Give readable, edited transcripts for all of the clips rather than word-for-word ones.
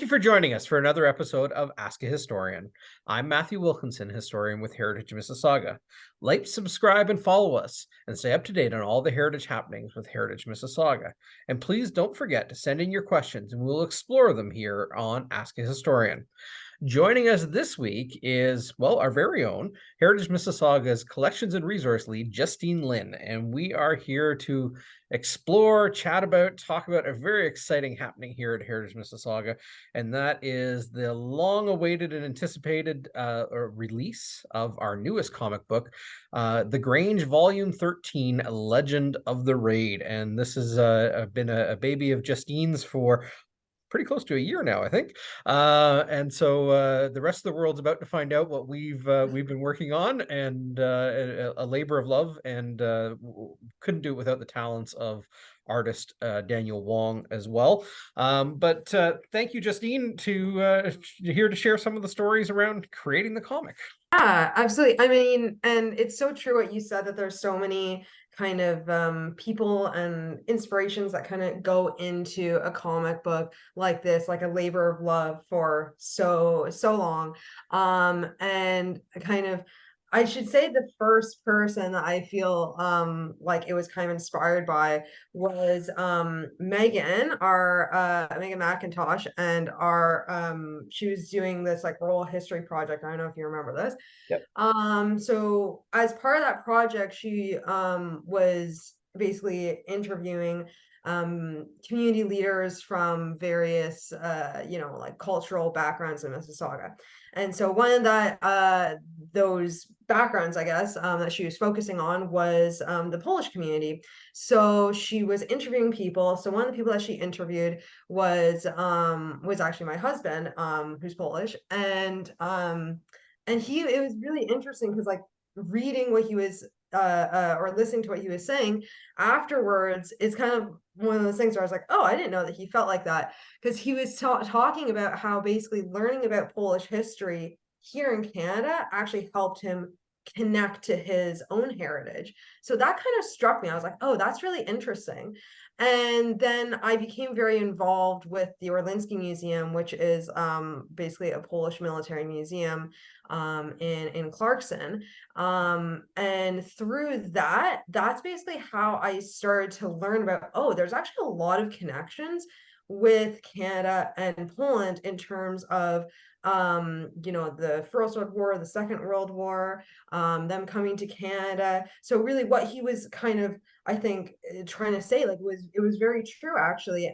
you for joining us for another episode of Ask a Historian. I'm Matthew Wilkinson, historian with Heritage Mississauga. Like, subscribe, and follow us, and stay up to date on all the heritage happenings with Heritage Mississauga. And please don't forget to send in your questions, and we'll explore them here on Ask a Historian. Joining us this week is, well, our very own Heritage Mississauga's Collections and Resource Lead, Justine Lynn, and we are here to explore, chat about, talk about a very exciting happening here at Heritage Mississauga, and that is the long-awaited and anticipated release of our newest comic book, The Grange Volume 13, Legend of the Raid. And this has been a baby of Justine's for pretty close to a year now, I think. And so the rest of the world's about to find out what we've been working on, and a labor of love, and couldn't do it without the talents of artist Daniel Wong as well. But thank you, Justine, to here to share some of the stories around creating the comic. Yeah, absolutely. I mean, and it's so true what you said, that there's so many kind of people and inspirations that kind of go into a comic book like this, like a labor of love for so long. And kind of, I should say, the first person that I feel like it was kind of inspired by was Megan, our Megan McIntosh, and our she was doing this like oral history project. I don't know if you remember this. Yep. So as part of that project, she was basically interviewing community leaders from various like cultural backgrounds in Mississauga. And so one of those backgrounds, I guess, that she was focusing on was the Polish community. So she was interviewing people. So one of the people that she interviewed was actually my husband, who's Polish, and it was really interesting because, like, reading what he was or listening to what he was saying afterwards, it's kind of one of those things where I was like, oh, I didn't know that he felt like that, because he was talking about how basically learning about Polish history here in Canada actually helped him connect to his own heritage. So that kind of struck me. I was like, oh, that's really interesting. And then I became very involved with the Orlinsky Museum, which is basically a Polish military museum in Clarkson. And through that's basically how I started to learn about, oh, there's actually a lot of connections with Canada and Poland in terms of the First World War, the Second World War, them coming to Canada. So really what he was kind of, I think, trying to say, like, it was very true, actually.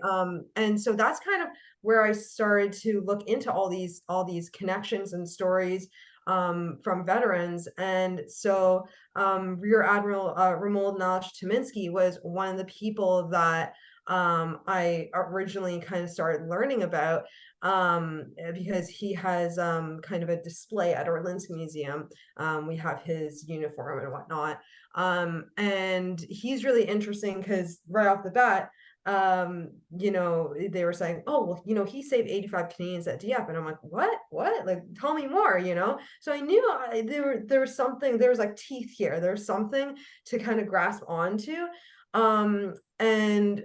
And so that's kind of where I started to look into all these connections and stories from veterans. And so Rear-Admiral Romauld Nalecz-Tyminski was one of the people that I originally kind of started learning about, because he has kind of a display at Orlinsky Museum. We have his uniform and whatnot. And he's really interesting because right off the bat, they were saying, oh, well, he saved 85 Canadians at Dieppe. And I'm like, what? Like, tell me more, So I knew there was something, there was like teeth here. There's something to kind of grasp onto. And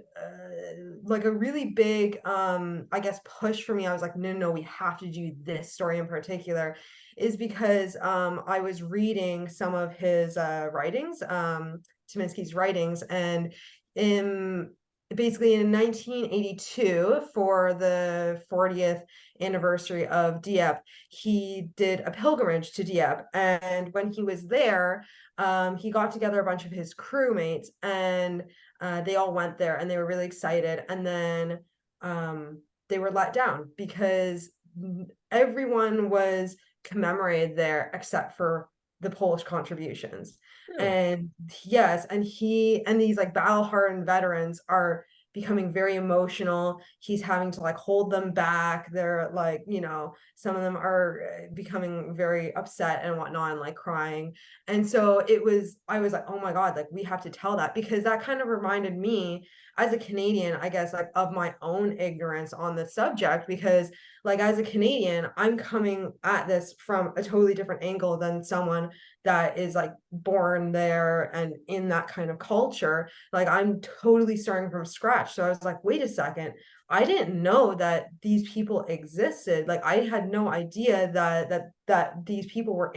like a really big I guess push for me, I was like, no, we have to do this story in particular, is because I was reading some of his writings, Tyminski's writings, and basically in 1982, for the 40th anniversary of Dieppe, he did a pilgrimage to Dieppe. And when he was there, he got together a bunch of his crewmates, and they all went there, and they were really excited. And then they were let down because everyone was commemorated there except for the Polish contributions. Really? And yes, and these like battle-hardened veterans are becoming very emotional. He's having to like hold them back. They're like, some of them are becoming very upset and whatnot, and like crying. And so I was like, oh my God, like, we have to tell that, because that kind of reminded me as a Canadian, I guess, like, of my own ignorance on the subject, because like, as a Canadian, I'm coming at this from a totally different angle than someone that is like born there and in that kind of culture. Like, I'm totally starting from scratch. So I was like, wait a second, I didn't know that these people existed. Like, I had no idea that these people were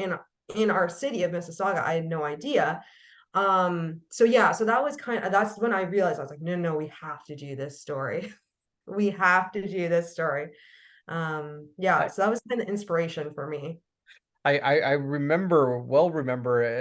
in our city of Mississauga. I had no idea. So yeah, so that was that's when I realized, I was like, no, no, we have to do this story. We have to do this story. Yeah, so that was kind of inspiration for me. I remember,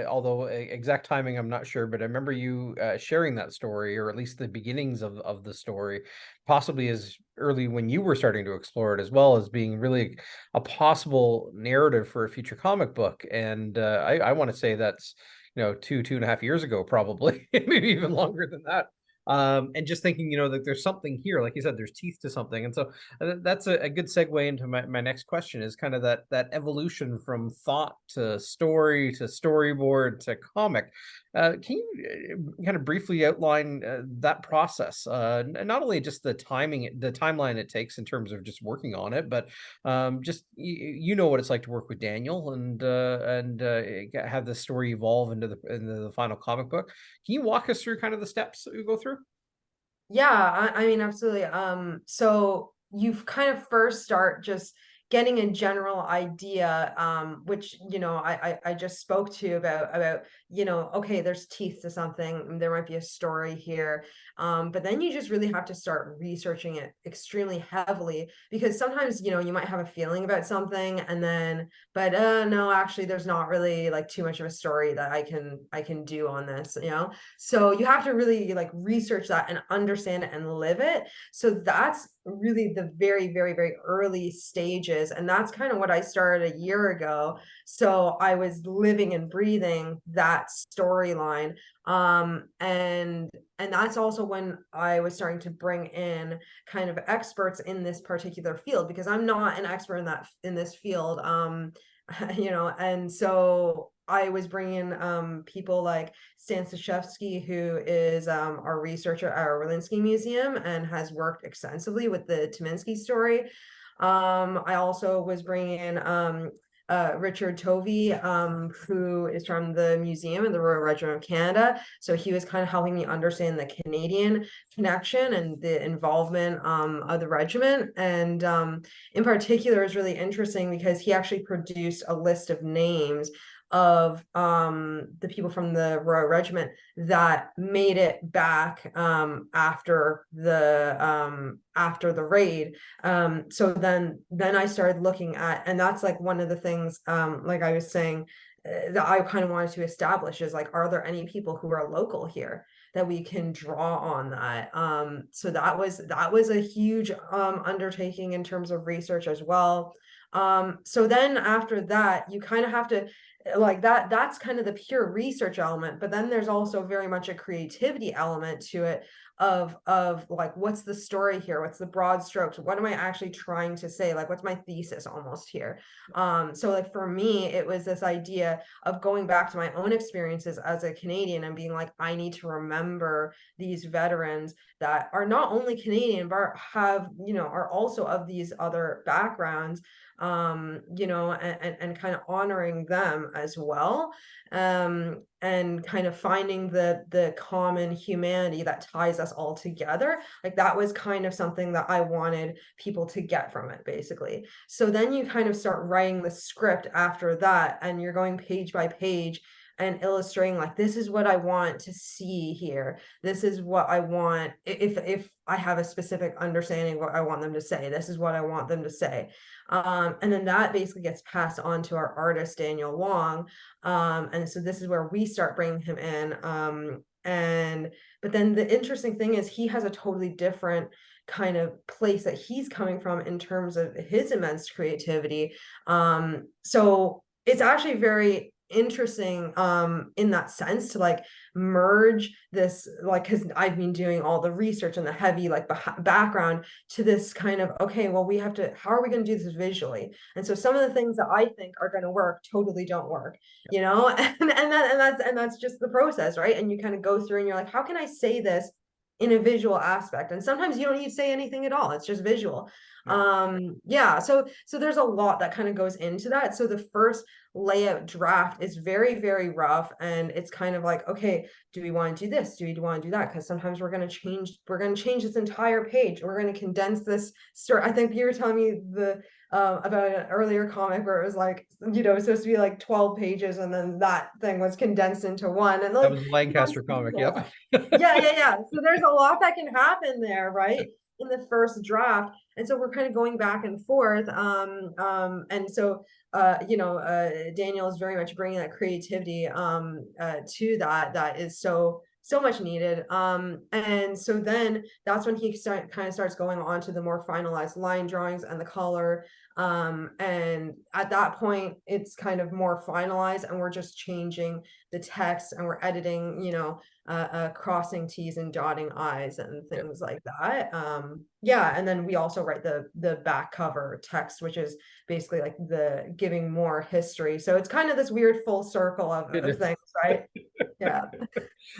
although exact timing I'm not sure, but I remember you sharing that story, or at least the beginnings of the story, possibly as early when you were starting to explore it, as well as being really a possible narrative for a future comic book. And I want to say that's, 2.5 years ago, probably, maybe even longer than that. And just thinking, that there's something here, like you said, there's teeth to something. And so that's a good segue into my next question, is kind of that evolution from thought to story to storyboard to comic. Can you kind of briefly outline that process? Not only just the timeline it takes in terms of just working on it, but just you know what it's like to work with Daniel and have the story evolve into the final comic book. Can you walk us through kind of the steps that we go through? Yeah, I mean, absolutely. So you've kind of first start just getting a general idea, which, I just spoke to you about, okay, there's teeth to something, there might be a story here. But then you just really have to start researching it extremely heavily, because sometimes, you might have a feeling about something, and then, but no, actually, there's not really like too much of a story that I can do on this. So you have to really like research that and understand it and live it. So that's really the very, very, very early stages. And that's kind of what I started a year ago. So I was living and breathing that storyline. And that's also when I was starting to bring in kind of experts in this particular field, because I'm not an expert in this field. And so I was bringing people like Stan Stashevsky, who is our researcher at our Wilinski Museum and has worked extensively with the Tyminski story. I also was bringing in Richard Tovey, who is from the museum and the Royal Regiment of Canada. So he was kind of helping me understand the Canadian connection and the involvement of the regiment. And in particular is really interesting because he actually produced a list of names of the people from the Royal Regiment that made it back after the raid. So then I started looking at, and that's like one of the things, like I was saying, that I kind of wanted to establish is like, are there any people who are local here that we can draw on that? So that was a huge undertaking in terms of research as well. So then after that, you kind of have to, like, that's kind of the pure research element, but then there's also very much a creativity element to it, of like, what's the story here, what's the broad strokes, what am I actually trying to say, like, what's my thesis almost here. So like for me, it was this idea of going back to my own experiences as a Canadian and being like, I need to remember these veterans that are not only Canadian but have, are also of these other backgrounds, and kind of honoring them as well, and kind of finding the common humanity that ties us all together. Like, that was kind of something that I wanted people to get from it, basically. So then you kind of start writing the script after that, and you're going page by page and illustrating, like, this is what I want to see here, this is what I want, if I have a specific understanding of what I want them to say, this is what I want them to say. And then that basically gets passed on to our artist, Daniel Wong. And so this is where we start bringing him in. But then the interesting thing is he has a totally different kind of place that he's coming from in terms of his immense creativity. So it's actually very interesting in that sense to like merge this, like, because I've been doing all the research and the heavy like background to this kind of, okay, well, how are we going to do this visually? And so some of the things that I think are going to work totally don't work, and that's just the process, right? And you kind of go through and you're like, how can I say this in a visual aspect. And sometimes you don't need to say anything at all. It's just visual. Yeah. Yeah, so there's a lot that kind of goes into that. So the first layout draft is very, very rough, and it's kind of like, okay, do we want to do this? Do we want to do that? Because sometimes we're going to change this entire page. We're going to condense this story. I think you were telling me about an earlier comic where it was like, you know, it's supposed to be like 12 pages, and then that thing was condensed into one. And That like, was Lancaster comic. Yep. yeah. So there's a lot that can happen there, right? In the first draft. And so we're kind of going back and forth. And so Daniel is very much bringing that creativity to that is so much needed. And so then that's when he kind of starts going on to the more finalized line drawings and the color. And at that point, it's kind of more finalized, and we're just changing the text, and we're editing, crossing T's and dotting I's and things like that. Yeah, and then we also write the back cover text, which is basically like the giving more history. So it's kind of this weird full circle of things, right? Yeah.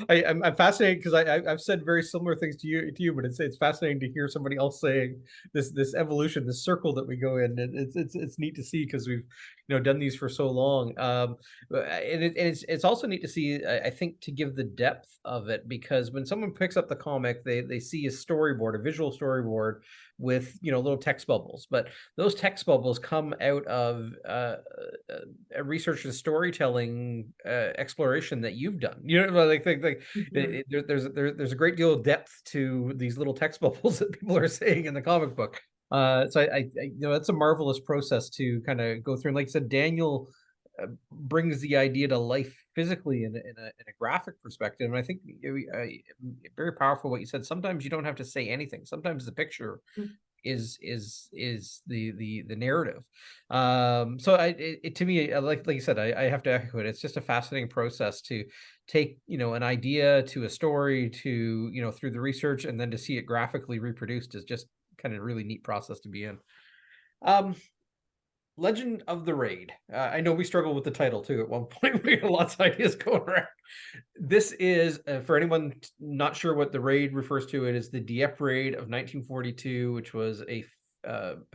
I'm fascinated because I've said very similar things to you, but it's fascinating to hear somebody else saying this evolution, this circle that we go in. And it's neat to see because we've done these for so long. And it's also neat to see, I think, to give the depth of it, because when someone picks up the comic, they see a storyboard, a visual storyboard with little text bubbles, but those text bubbles come out of a research and storytelling exploration that you've done. There's a great deal of depth to these little text bubbles that people are saying in the comic book. So I that's a marvelous process to kind of go through. And like you said, Daniel brings the idea to life physically in a graphic perspective. And I think very powerful what you said. Sometimes you don't have to say anything. Sometimes the picture is the narrative. So to me, like you said, I have to echo it. It's just a fascinating process to take an idea to a story to through the research, and then to see it graphically reproduced is just kind of a really neat process to be in. Legend of the Raid. I know we struggled with the title too at one point. We had lots of ideas going around. This is, for anyone not sure what the raid refers to, it is the Dieppe Raid of 1942, which was a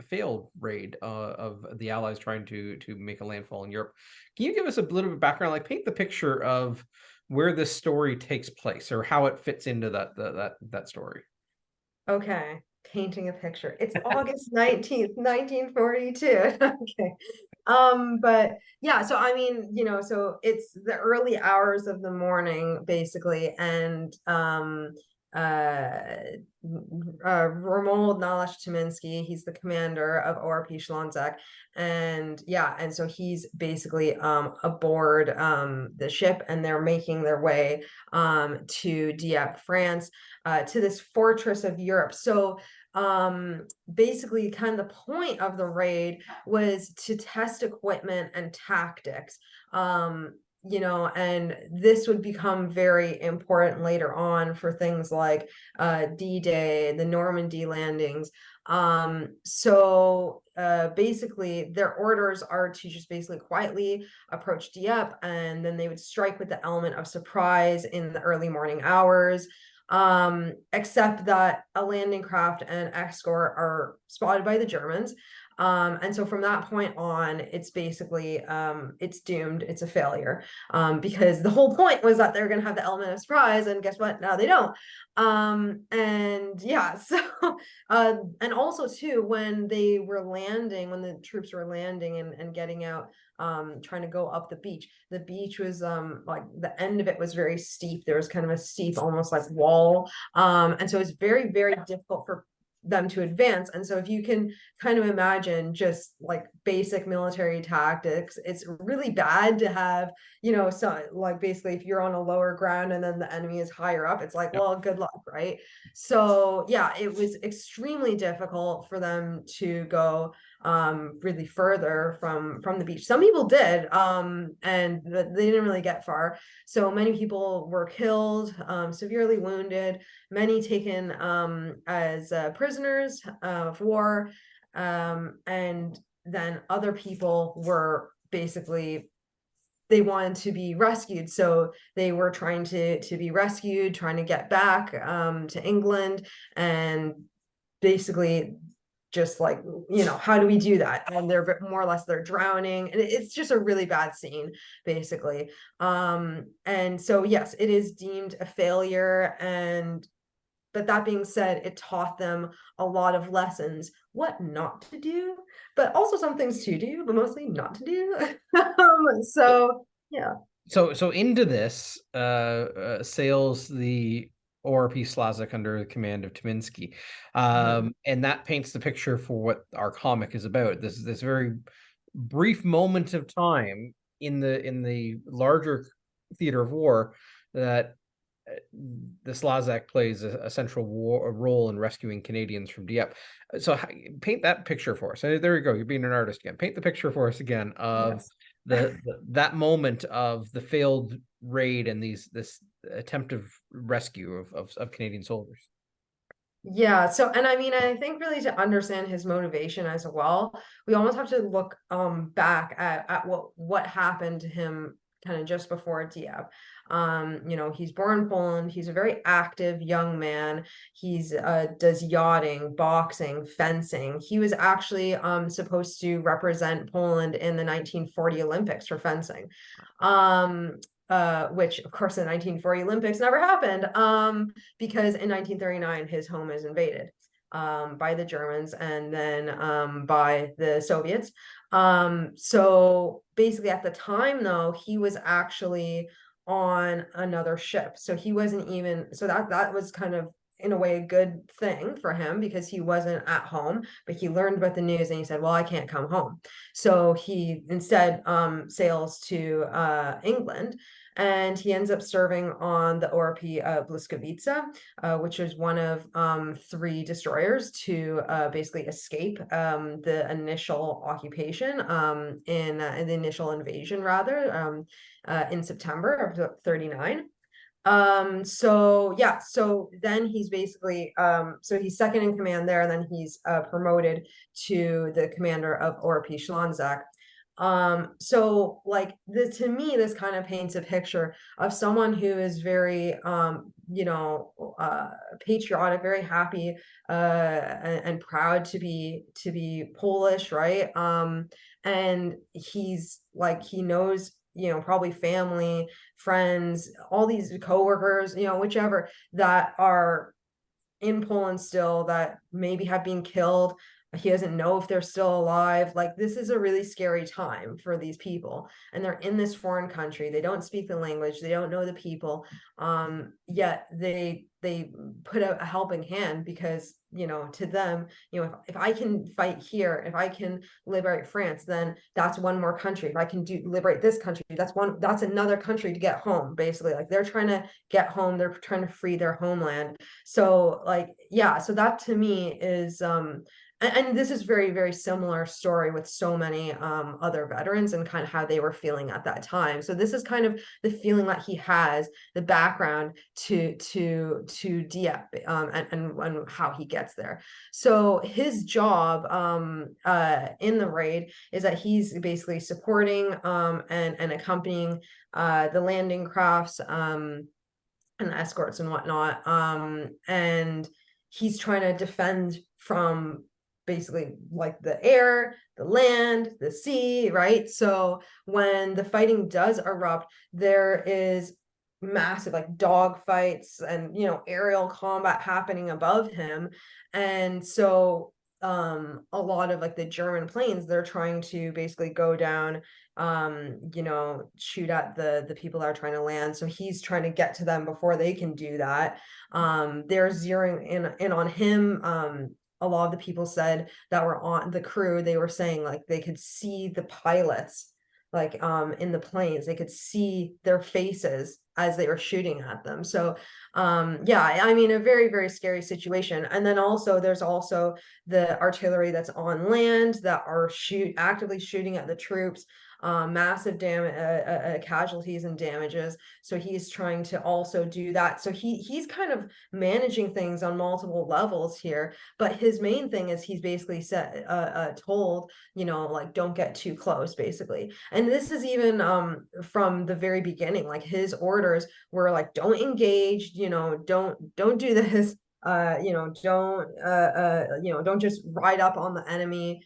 failed raid of the Allies trying to make a landfall in Europe. Can you give us a little bit of background, like paint the picture of where this story takes place or how it fits into that story? Okay. Painting a picture. It's August 19th, 1942. Okay. But yeah, so I mean, so it's the early hours of the morning, basically, and Romauld Nalecz-Tyminski, he's the commander of ORP Schlonzek, and yeah, and so he's basically aboard the ship, and they're making their way to Dieppe, France, to this fortress of Europe. So basically kind of the point of the raid was to test equipment and tactics. And this would become very important later on for things like D-Day, the Normandy landings. So basically their orders are to just basically quietly approach Dieppe, and then they would strike with the element of surprise in the early morning hours, except that a landing craft and escort are spotted by the Germans. And so from that point on, it's basically it's doomed. It's a failure, because the whole point was that they're going to have the element of surprise, and guess what? Now they don't. And yeah, so and also too, when they were landing, when the troops were landing and getting out, trying to go up the beach was like the end of it was very steep. There was kind of a steep, almost like wall, and so it's very, very difficult for them to advance. And so if you can kind of imagine just like basic military tactics, it's really bad to have, so like basically if you're on a lower ground and then the enemy is higher up, it's like, well, good luck, right? So yeah, it was extremely difficult for them to go really further from the beach. Some people did, and they didn't really get far. So many people were killed, severely wounded, many taken as prisoners of war, and then other people were basically they wanted to be rescued. So they were trying to be rescued, trying to get back to England, and basically just like, how do we do that? And they're more or less, they're drowning, and it's just a really bad scene, basically. And so yes, it is deemed a failure, and but that being said, it taught them a lot of lessons, what not to do, but also some things to do, but mostly not to do. So yeah. So into this sails the ORP Slazak under the command of Tyminski, and that paints the picture for what our comic is about. This very brief moment of time in the larger theater of war that the Slazak plays a central role in rescuing Canadians from Dieppe. So paint that picture for us. There we go. You're being an artist again. Paint the picture for us again of Yes. that moment of the failed raid and this attempt of rescue of Canadian soldiers. Yeah, so and I mean, I think really to understand his motivation as well, we almost have to look back at what happened to him kind of just before Dieppe. He's born in Poland, he's a very active young man. He's does yachting, boxing, fencing. He was actually supposed to represent Poland in the 1940 Olympics for fencing. Which of course the 1940 Olympics never happened, because in 1939 his home is invaded by the Germans, and then by the Soviets. So basically at the time though, he was actually on another ship, so he wasn't even, so that was kind of in a way a good thing for him, because he wasn't at home, but he learned about the news and he said, well, I can't come home. So he instead sails to England, and he ends up serving on the ORP Błyskawica, which is one of 3 destroyers to basically escape the initial occupation, in the initial invasion rather, in September of 39. So yeah, so then he's basically so he's second in command there, and then he's promoted to the commander of ORP Schlanzak. So like to me, this kind of paints a picture of someone who is very patriotic, very happy and proud to be Polish, right? And he's like, he knows, probably family, friends, all these coworkers, whichever, that are in Poland still, that maybe have been killed. He doesn't know if they're still alive. Like, this is a really scary time for these people, and they're in this foreign country. They don't speak the language, they don't know the people, yet they put out a helping hand, because to them, if I can fight here, if I can liberate France, then that's one more country. If I can liberate this country, that's another country to get home, basically. Like, they're trying to get home, they're trying to free their homeland. So like, yeah, so that to me is and this is very, very similar story with so many other veterans, and kind of how they were feeling at that time. So this is kind of the feeling that he has, the background to Dieppe, and how he gets there. So his job in the raid is that he's basically supporting and accompanying the landing crafts and escorts and whatnot, and he's trying to defend from basically like the air, the land, the sea, right? So when the fighting does erupt, there is massive like dog fights and aerial combat happening above him. And so a lot of like the German planes, they're trying to basically go down, shoot at the people that are trying to land. So he's trying to get to them before they can do that. They're zeroing in on him. A lot of the people said that were on the crew, they were saying like they could see the pilots, like in the planes, they could see their faces as they were shooting at them. So yeah, I mean, a very, very scary situation. And then also there's also the artillery that's on land that are actively shooting at the troops. massive casualties and damages. So he's trying to also do that. So he's kind of managing things on multiple levels here. But his main thing is he's basically told, like, don't get too close, basically. And this is even from the very beginning, like his orders were like, don't engage, don't do this. Don't just ride up on the enemy.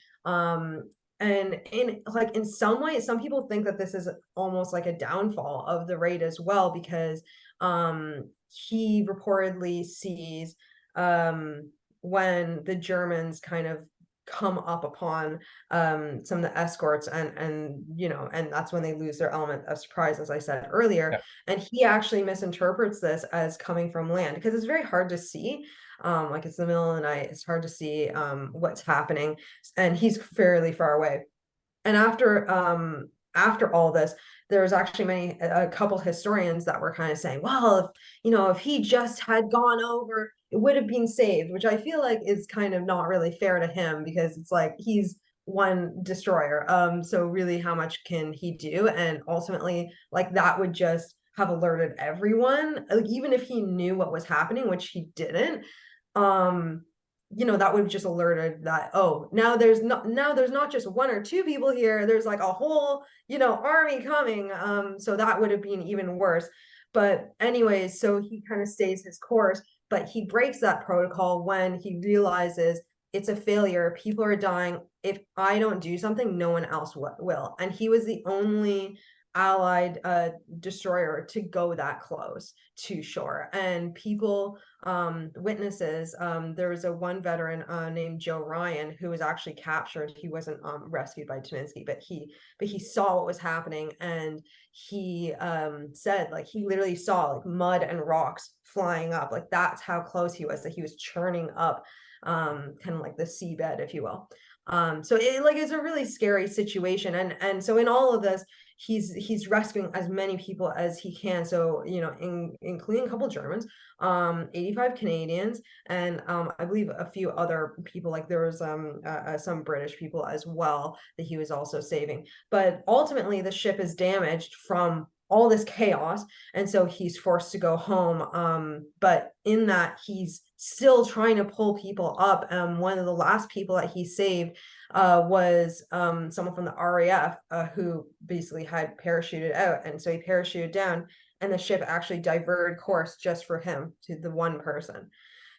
And in some way, some people think that this is almost like a downfall of the raid as well, because he reportedly sees when the Germans kind of come up upon some of the escorts, and that's when they lose their element of surprise, as I said earlier. Yeah. And he actually misinterprets this as coming from land, because it's very hard to see. Like, it's the middle of the night, it's hard to see what's happening, and he's fairly far away. And after all this, there was actually a couple historians that were kind of saying, well, if he just had gone over, it would have been saved, which I feel like is kind of not really fair to him, because it's like he's one destroyer. So really, how much can he do? And ultimately, like, that would just have alerted everyone, like, even if he knew what was happening, which he didn't. That would have just alerted that, oh, now there's not just one or two people here, there's like a whole, army coming. So that would have been even worse. But anyways, so he kind of stays his course, but he breaks that protocol when he realizes it's a failure, people are dying, if I don't do something, no one else will. And he was the only allied destroyer to go that close to shore. And people, witnesses, there was one veteran named Joe Ryan who was actually captured. He wasn't rescued by Tyminski, but he saw what was happening, and he said, like, he literally saw like mud and rocks flying up, like that's how close he was, that he was churning up kind of like the seabed, if you will. So it's a really scary situation. And so in all of this, he's rescuing as many people as he can. So, including a couple of Germans, 85 Canadians, and I believe a few other people, like there was some British people as well that he was also saving. But ultimately, the ship is damaged from all this chaos, and so he's forced to go home. But in that, he's still trying to pull people up. One of the last people that he saved was someone from the RAF who basically had parachuted out, and so he parachuted down, and the ship actually diverted course just for him, to the one person.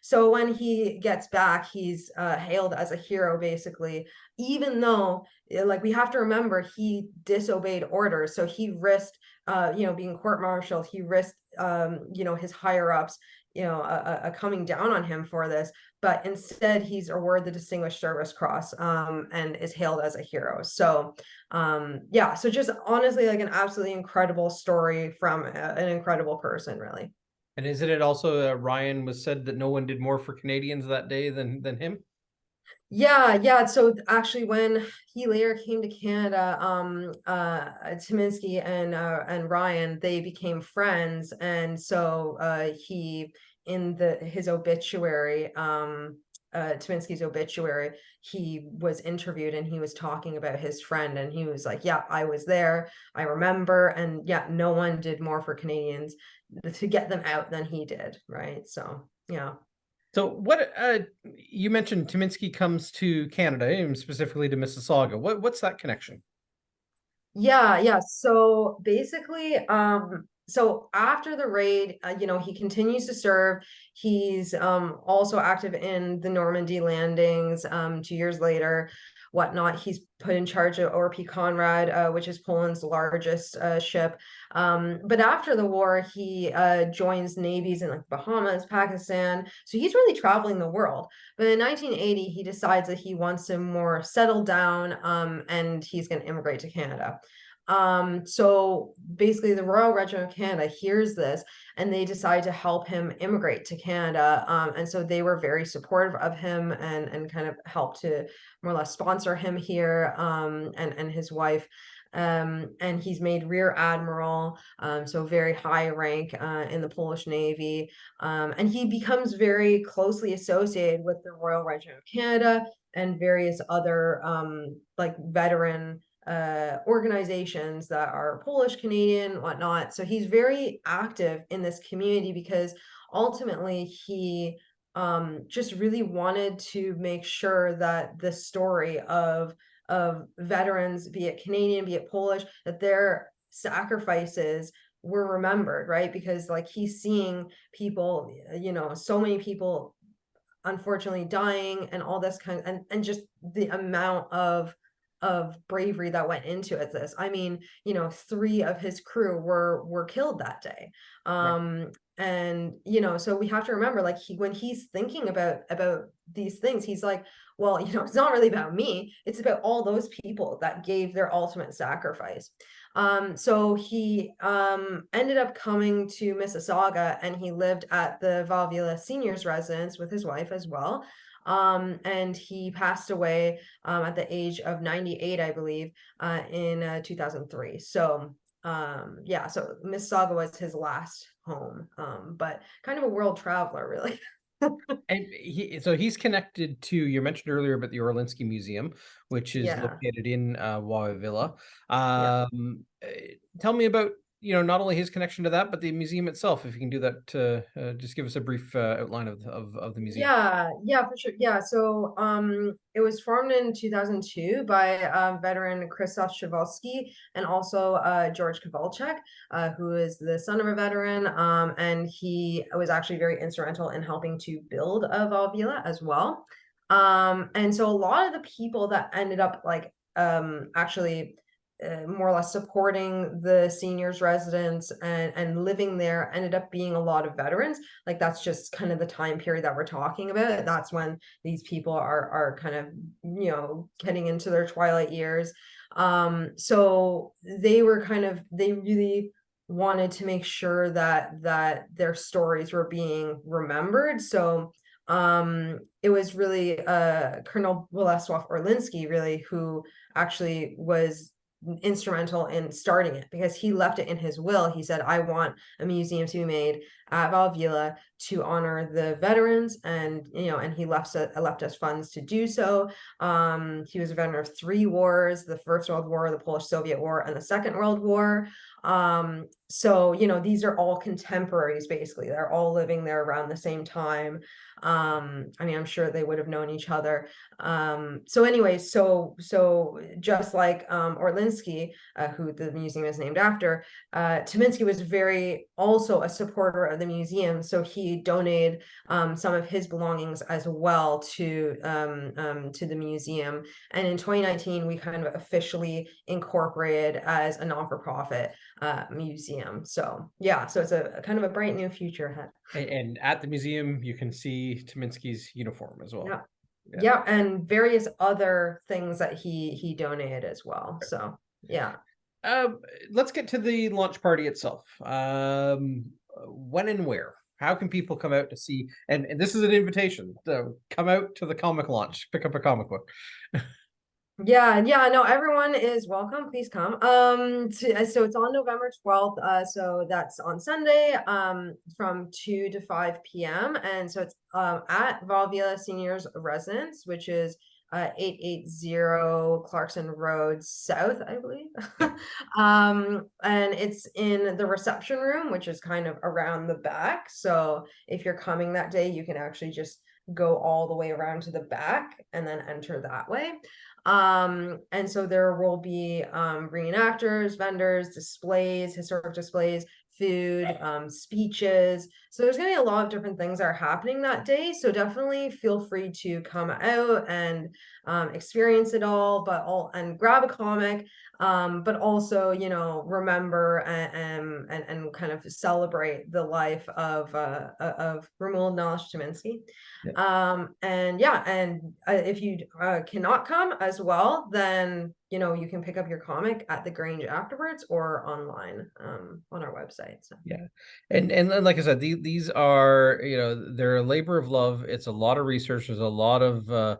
So when he gets back, he's hailed as a hero, basically, even though, like, we have to remember, he disobeyed orders. So he risked being court-martialed, he risked his higher ups coming down on him for this, but instead he's awarded the Distinguished Service Cross and is hailed as a hero. So so just honestly, like, an absolutely incredible story from an incredible person, really. And isn't it also Ryan was said that no one did more for Canadians that day than him? Yeah. So actually, when he later came to Canada, Tyminski and Ryan, they became friends, and so he, in his obituary, Tyminski's obituary, he was interviewed, and he was talking about his friend, and he was like, "Yeah, I was there, I remember, and yeah, no one did more for Canadians to get them out than he did." Right? So yeah. So what you mentioned Tyminski comes to Canada, and specifically to Mississauga. What's that connection? Yeah. So basically, so after the raid, he continues to serve. He's also active in the Normandy landings. 2 years later, whatnot, he's put in charge of ORP Conrad, which is Poland's largest ship. But after the war, he joins navies in like Bahamas, Pakistan. So he's really traveling the world. But in 1980, he decides that he wants to more settle down, and he's going to immigrate to Canada. So basically, the Royal Regiment of Canada hears this, and they decide to help him immigrate to Canada. And so they were very supportive of him, and kind of helped to more or less sponsor him here, and his wife. And he's made Rear Admiral, so very high rank in the Polish Navy. And he becomes very closely associated with the Royal Regiment of Canada and various other like veteran organizations that are Polish, Canadian, whatnot. So he's very active in this community because ultimately he just really wanted to make sure that the story of veterans, be it Canadian, be it Polish, that their sacrifices were remembered, right? Because like he's seeing people, so many people unfortunately dying and all this kind of, and just the amount of bravery that went into it. This, I mean, 3 of his crew were killed that day. Right. And so we have to remember, like, when he's thinking about these things, he's like, well, it's not really about me, it's about all those people that gave their ultimate sacrifice. So he ended up coming to Mississauga, and he lived at the Villla seniors residence with his wife as well. And he passed away at the age of 98, I believe, in 2003. So yeah, so Mississauga was his last home, but kind of a world traveler, really. And he's connected to, you mentioned earlier about the Orlinsky Museum, which is Yeah, located in Wawel. yeah. Tell me about, not only his connection to that, but the museum itself, if you can do that, to just give us a brief outline of the museum. Yeah, for sure. Yeah, so it was formed in 2002 by veteran Krzysztof Przewalski and also George Kowalczyk, who is the son of a veteran, and he was actually very instrumental in helping to build Villla as well. And so a lot of the people that ended up like actually more or less supporting the seniors residence and living there ended up being a lot of veterans. Like, that's just kind of the time period that we're talking about. That's when these people are kind of getting into their twilight years. So they really wanted to make sure that their stories were being remembered. So it was really Colonel Bolesław Orlinsky, really, who actually was instrumental in starting it, because he left it in his will. He said, I want a museum to be made at Villla to honor the veterans, and and he left us funds to do so. He was a veteran of 3 wars: the First World War, the Polish-Soviet War, and the Second World War. So these are all contemporaries, basically. They're all living there around the same time. I mean, I'm sure they would have known each other. So anyway, so just like Orlinsky, who the museum is named after, Tyminski was very also a supporter of the museum, so he donated some of his belongings as well to the museum. And in 2019, we kind of officially incorporated as a non-for-profit museum. So yeah, so it's a kind of a bright new future ahead. And at the museum, you can see Tyminski's uniform as well. Yeah. Yeah, and various other things that he donated as well. So yeah. Let's get to the launch party itself. When and where? How can people come out to see? And this is an invitation. So come out to the comic launch. Pick up a comic book. Yeah, no, everyone is welcome. Please come. So it's on November 12th. So that's on Sunday, from 2 to 5 p.m. And so it's at Villla Seniors Residence, which is 880 Clarkson Road South, I believe. Yeah. And it's in the reception room, which is kind of around the back. So if you're coming that day, you can actually just go all the way around to the back and then enter that way. And so there will be reenactors, vendors, displays, historic displays, food, speeches. So there's gonna be a lot of different things that are happening that day. So definitely feel free to come out and experience it all, and grab a comic, but also remember and kind of celebrate the life of Romauld Nalecz-Tyminski. Yeah. And yeah, and if you cannot come as well, then you can pick up your comic at the Grange afterwards or online on our website. So Yeah. And like I said, these are, they're a labor of love. It's a lot of research. There's a lot of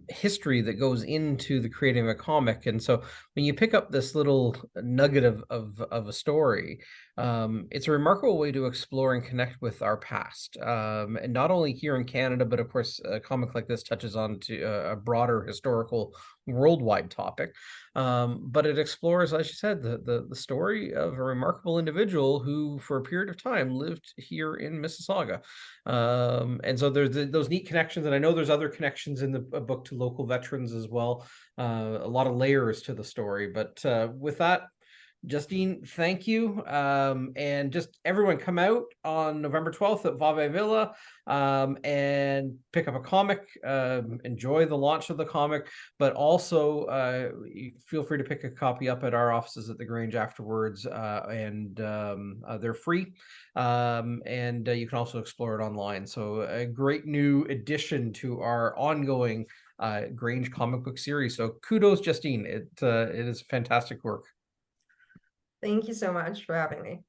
history that goes into the creating of a comic. And so when you pick up this little nugget of a story, it's a remarkable way to explore and connect with our past. And not only here in Canada, but of course, a comic like this touches on to a broader historical worldwide topic, but it explores, as you said, the story of a remarkable individual who, for a period of time, lived here in Mississauga. And so there's those neat connections, and I know there's other connections in the book to local veterans as well. A lot of layers to the story, but with that, Justine, thank you. And just everyone come out on November 12th at Wawel Villla and pick up a comic, enjoy the launch of the comic, but also feel free to pick a copy up at our offices at the Grange afterwards, and they're free. And you can also explore it online. So a great new addition to our ongoing Grange comic book series. So kudos, Justine. It is fantastic work. Thank you so much for having me.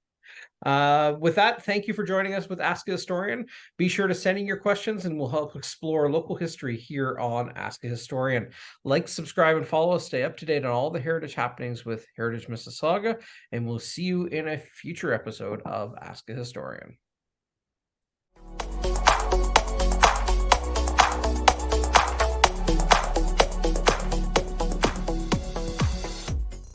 With that, thank you for joining us with Ask a Historian. Be sure to send in your questions and we'll help explore local history here on Ask a Historian. Like, subscribe, and follow us. Stay up to date on all the heritage happenings with Heritage Mississauga, and we'll see you in a future episode of Ask a Historian.